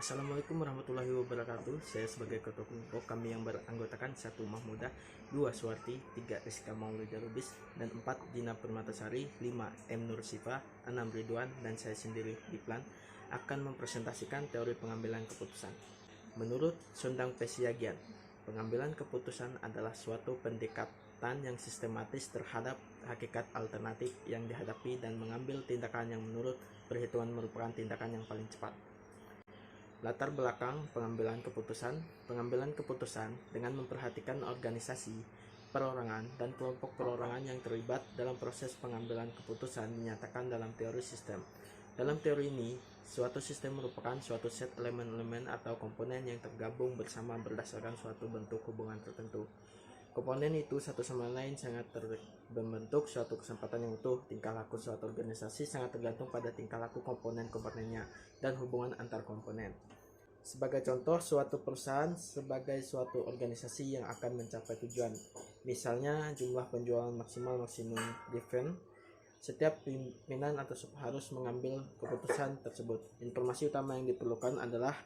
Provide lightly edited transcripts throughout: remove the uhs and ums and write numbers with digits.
Assalamualaikum warahmatullahi wabarakatuh. Saya sebagai ketua kelompok kami yang beranggotakan 1 Mahmudah, 2 Suwarti, 3 Rizka Maulida Lubis, dan 4 Dina Permatasari, 5 M Nur Sifa, 6 Ridwan, dan saya sendiri Diplan akan mempresentasikan teori pengambilan keputusan. Menurut Sundang Pesiagian, pengambilan keputusan adalah suatu pendekatan yang sistematis terhadap hakikat alternatif yang dihadapi dan mengambil tindakan yang menurut perhitungan merupakan tindakan yang paling cepat. Latar belakang pengambilan keputusan dengan memperhatikan organisasi, perorangan, dan kelompok perorangan yang terlibat dalam proses pengambilan keputusan dinyatakan dalam teori sistem. Dalam teori ini, suatu sistem merupakan suatu set elemen-elemen atau komponen yang tergabung bersama berdasarkan suatu bentuk hubungan tertentu. Komponen itu satu sama lain sangat membentuk suatu kesempatan yang utuh. Tingkah laku suatu organisasi sangat tergantung pada tingkah laku komponen-komponennya dan hubungan antar komponen. Sebagai contoh, suatu perusahaan sebagai suatu organisasi yang akan mencapai tujuan. Misalnya, jumlah penjualan maksimum given. Setiap pimpinan atau sub harus mengambil keputusan tersebut. Informasi utama yang diperlukan adalah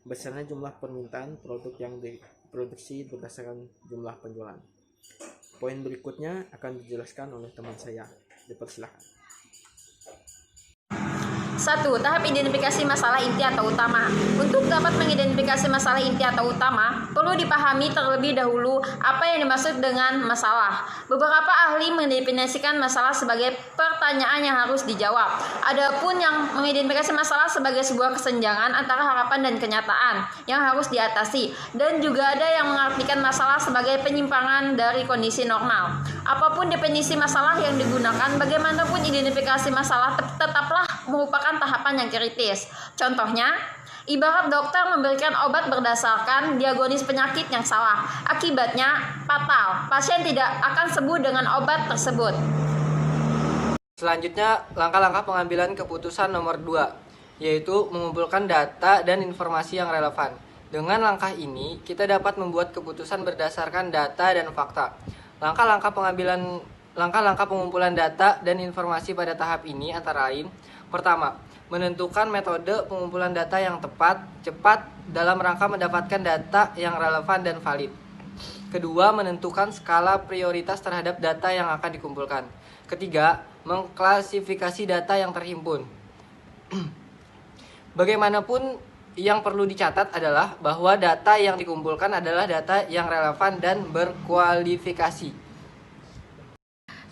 besarnya jumlah permintaan produk yang diproduksi berdasarkan jumlah penjualan. Poin berikutnya akan dijelaskan oleh teman saya. Dipersilakan. 1. Tahap identifikasi masalah inti atau utama. Untuk dapat mengidentifikasi masalah inti atau utama, perlu dipahami terlebih dahulu apa yang dimaksud dengan masalah. Beberapa ahli mendefinisikan masalah sebagai pertanyaan yang harus dijawab. Adapun yang mengidentifikasi masalah sebagai sebuah kesenjangan antara harapan dan kenyataan yang harus diatasi. Dan juga ada yang mengartikan masalah sebagai penyimpangan dari kondisi normal. Apapun definisi masalah yang digunakan, bagaimanapun identifikasi masalah tetaplah merupakan tahapan yang kritis. Contohnya, ibarat dokter memberikan obat berdasarkan diagnosis penyakit yang salah. Akibatnya fatal. Pasien tidak akan sembuh dengan obat tersebut. Selanjutnya, langkah-langkah pengambilan keputusan nomor 2, yaitu mengumpulkan data dan informasi yang relevan. Dengan langkah ini, kita dapat membuat keputusan berdasarkan data dan fakta. Langkah-langkah pengumpulan data dan informasi pada tahap ini antara lain: pertama, menentukan metode pengumpulan data yang tepat, cepat dalam rangka mendapatkan data yang relevan dan valid. Kedua, menentukan skala prioritas terhadap data yang akan dikumpulkan. Ketiga, mengklasifikasi data yang terhimpun. Bagaimanapun, yang perlu dicatat adalah bahwa data yang dikumpulkan adalah data yang relevan dan berkualifikasi.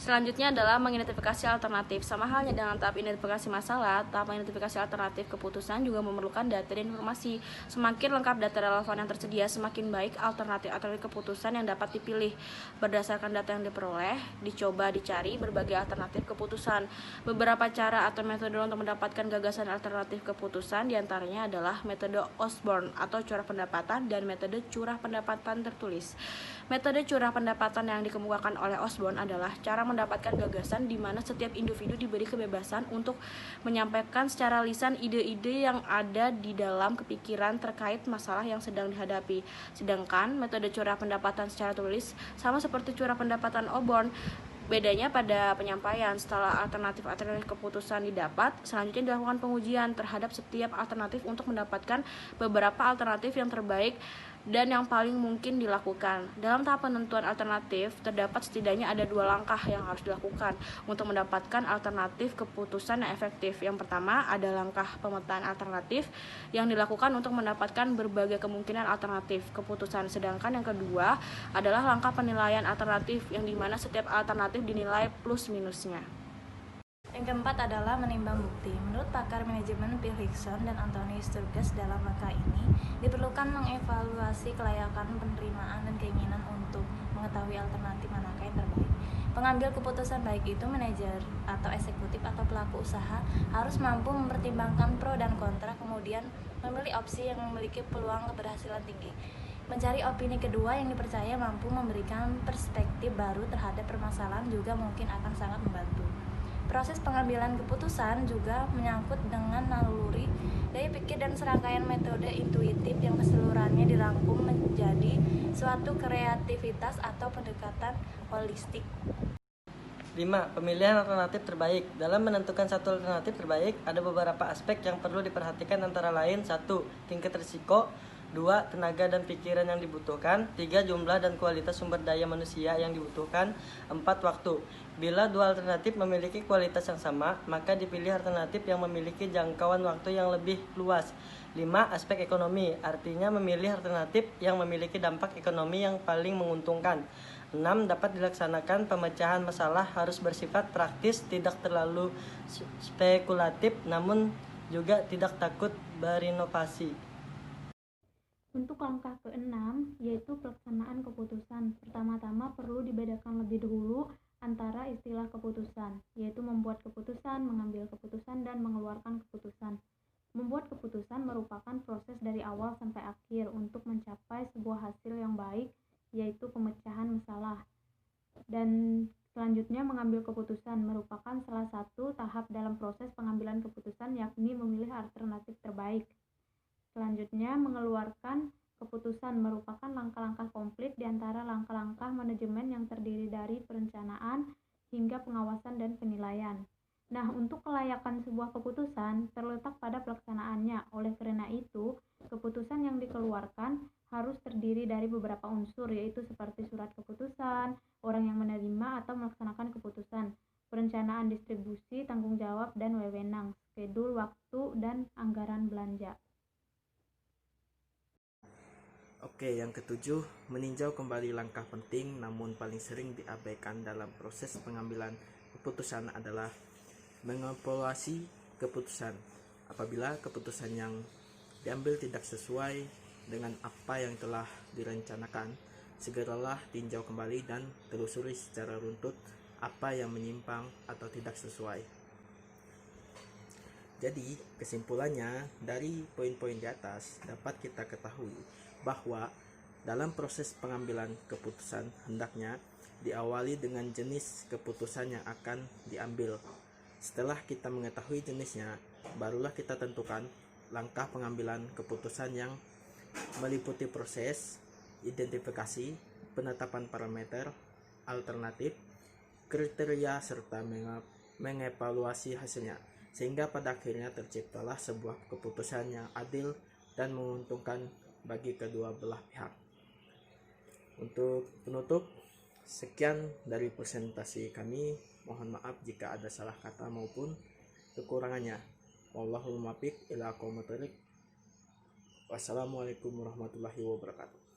Selanjutnya adalah mengidentifikasi alternatif. Sama halnya dengan tahap identifikasi masalah, tahap mengidentifikasi alternatif keputusan juga memerlukan data dan informasi. Semakin lengkap data relevan yang tersedia, semakin baik alternatif keputusan yang dapat dipilih. Berdasarkan data yang diperoleh, dicoba dicari berbagai alternatif keputusan. Beberapa cara atau metode untuk mendapatkan gagasan alternatif keputusan diantaranya adalah metode Osborne atau curah pendapatan dan metode curah pendapatan tertulis. Metode curah pendapatan yang dikemukakan oleh Osborne adalah cara mendapatkan gagasan di mana setiap individu diberi kebebasan untuk menyampaikan secara lisan ide-ide yang ada di dalam kepikiran terkait masalah yang sedang dihadapi. Sedangkan metode curah pendapatan secara tulis sama seperti curah pendapatan Osborne. Bedanya pada penyampaian. Setelah alternatif keputusan didapat, selanjutnya dilakukan pengujian terhadap setiap alternatif untuk mendapatkan beberapa alternatif yang terbaik dan yang paling mungkin dilakukan. Dalam tahap penentuan alternatif, terdapat setidaknya ada 2 langkah yang harus dilakukan untuk mendapatkan alternatif keputusan yang efektif. Yang pertama ada langkah pemetaan alternatif yang dilakukan untuk mendapatkan berbagai kemungkinan alternatif keputusan. Sedangkan yang kedua adalah langkah penilaian alternatif yang dimana setiap alternatif dinilai plus minusnya. Yang keempat adalah menimbang bukti. Menurut pakar manajemen Phil Hickson dan Anthony Sturges, dalam langkah ini diperlukan mengevaluasi kelayakan, penerimaan, dan keinginan untuk mengetahui alternatif manakah yang terbaik. Pengambil keputusan baik itu manajer atau eksekutif atau pelaku usaha harus mampu mempertimbangkan pro dan kontra, kemudian memilih opsi yang memiliki peluang keberhasilan tinggi. Mencari opini kedua yang dipercaya mampu memberikan perspektif baru terhadap permasalahan juga mungkin akan sangat membantu. Proses pengambilan keputusan juga menyangkut dengan naluri, daya pikir, dan serangkaian metode intuitif yang keseluruhannya dirangkum menjadi suatu kreativitas atau pendekatan holistik. 5. Pemilihan alternatif terbaik. Dalam menentukan satu alternatif terbaik, ada beberapa aspek yang perlu diperhatikan antara lain 1. Tingkat risiko. 2. Tenaga dan pikiran yang dibutuhkan. 3. Jumlah dan kualitas sumber daya manusia yang dibutuhkan. 4. Waktu. Bila dua alternatif memiliki kualitas yang sama, maka dipilih alternatif yang memiliki jangkauan waktu yang lebih luas. 5. Aspek ekonomi, artinya memilih alternatif yang memiliki dampak ekonomi yang paling menguntungkan. 6. Dapat dilaksanakan. Pemecahan masalah harus bersifat praktis, tidak terlalu spekulatif, namun juga tidak takut berinovasi. Untuk langkah ke-6, yaitu pelaksanaan keputusan. Pertama-tama perlu dibedakan lebih dahulu antara istilah keputusan, yaitu membuat keputusan, mengambil keputusan, dan mengeluarkan keputusan. Membuat keputusan merupakan proses dari awal sampai akhir untuk mencapai sebuah hasil yang baik, yaitu pemecahan masalah. Dan selanjutnya mengambil keputusan merupakan salah satu tahap dalam proses pengambilan keputusan, yakni memilih alternatif terbaik. Selanjutnya mengeluarkan keputusan merupakan langkah-langkah komplit di antara langkah-langkah manajemen yang terdiri dari perencanaan hingga pengawasan dan penilaian. Nah, untuk kelayakan sebuah keputusan terletak pada pelaksanaannya. Oleh karena itu, keputusan yang dikeluarkan harus terdiri dari beberapa unsur, yaitu seperti surat keputusan, orang yang menerima atau melaksanakan keputusan, perencanaan distribusi, tanggung jawab dan wewenang, skedul waktu, dan anggaran belanja. Oke, yang ketujuh, meninjau kembali langkah penting namun paling sering diabaikan dalam proses pengambilan keputusan adalah mengevaluasi keputusan. Apabila keputusan yang diambil tidak sesuai dengan apa yang telah direncanakan, segeralah tinjau kembali dan telusuri secara runtut apa yang menyimpang atau tidak sesuai. Jadi, kesimpulannya dari poin-poin di atas dapat kita ketahui bahwa dalam proses pengambilan keputusan hendaknya diawali dengan jenis keputusan yang akan diambil. Setelah kita mengetahui jenisnya, barulah kita tentukan langkah pengambilan keputusan yang meliputi proses identifikasi, penetapan parameter, alternatif, kriteria, serta mengevaluasi hasilnya, sehingga pada akhirnya terciptalah sebuah keputusan yang adil dan menguntungkan bagi kedua belah pihak. Untuk penutup, sekian dari presentasi kami. Mohon maaf jika ada salah kata maupun kekurangannya. Wallahul muwaffiq ila aqwamit thoriq. Wassalamualaikum warahmatullahi wabarakatuh.